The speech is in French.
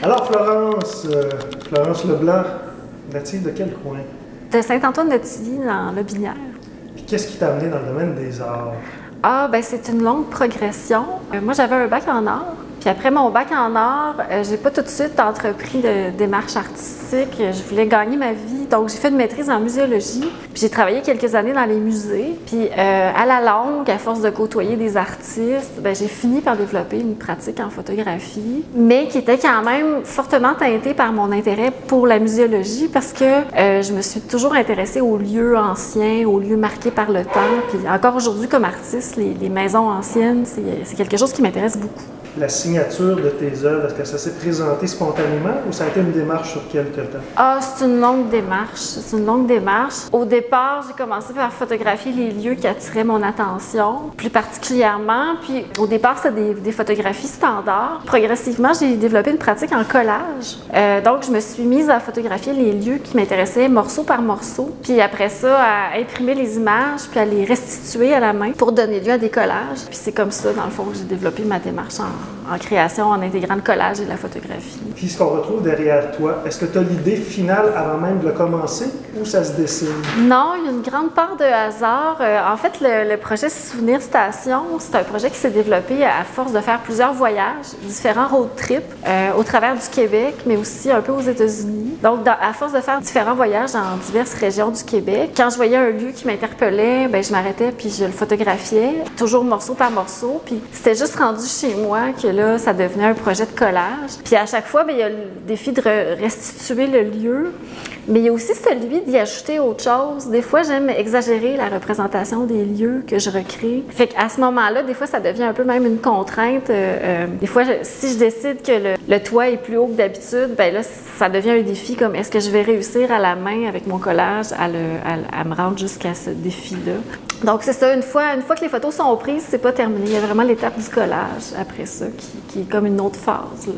Alors Florence Leblanc, native de quel coin? De Saint-Antoine-de-Tilly, dans le Binière. Puis qu'est-ce qui t'a amené dans le domaine des arts? Ah, ben c'est une longue progression. Moi, j'avais un bac en arts. Puis après mon bac en arts, j'ai pas tout de suite entrepris de démarche artistique. Je voulais gagner ma vie. Donc, j'ai fait une maîtrise en muséologie. Puis j'ai travaillé quelques années dans les musées. Puis à la longue, à force de côtoyer des artistes, ben, j'ai fini par développer une pratique en photographie, mais qui était quand même fortement teintée par mon intérêt pour la muséologie parce que je me suis toujours intéressée aux lieux anciens, aux lieux marqués par le temps. Puis encore aujourd'hui, comme artiste, les maisons anciennes, c'est quelque chose qui m'intéresse beaucoup. La signature de tes œuvres, est-ce que ça s'est présenté spontanément ou ça a été une démarche sur quelques temps? Ah, c'est une longue démarche. C'est une longue démarche. Au départ, j'ai commencé par photographier les lieux qui attiraient mon attention, plus particulièrement. Puis au départ, c'était des photographies standards. Progressivement, j'ai développé une pratique en collage. Donc, je me suis mise à photographier les lieux qui m'intéressaient morceau par morceau. Puis après ça, à imprimer les images, puis à les restituer à la main pour donner lieu à des collages. Puis c'est comme ça, dans le fond, que j'ai développé ma démarche en création, en intégrant le collage et la photographie. Puis ce qu'on retrouve derrière toi, est-ce que tu as l'idée finale avant même de le commencer ou ça se dessine? Non, il y a une grande part de hasard. En fait, le projet Souvenir Station, c'est un projet qui s'est développé à force de faire plusieurs voyages, différents road trips au travers du Québec, mais aussi un peu aux États-Unis. Donc, à force de faire différents voyages dans diverses régions du Québec, quand je voyais un lieu qui m'interpellait, ben, je m'arrêtais puis je le photographiais, toujours morceau par morceau. Puis c'était juste rendu chez moi que là, ça devenait un projet de collage. Puis à chaque fois, bien, il y a le défi de restituer le lieu, mais il y a aussi celui d'y ajouter autre chose. Des fois, j'aime exagérer la représentation des lieux que je recrée. Fait qu'à ce moment-là, des fois, ça devient un peu même une contrainte. Des fois, si je décide que le toit est plus haut que d'habitude, bien là, ça devient un défi comme est-ce que je vais réussir à la main avec mon collage à me rendre jusqu'à ce défi-là. Donc c'est ça, une fois que les photos sont prises, c'est pas terminé. Il y a vraiment l'étape du collage après ça qui est comme une autre phase, là.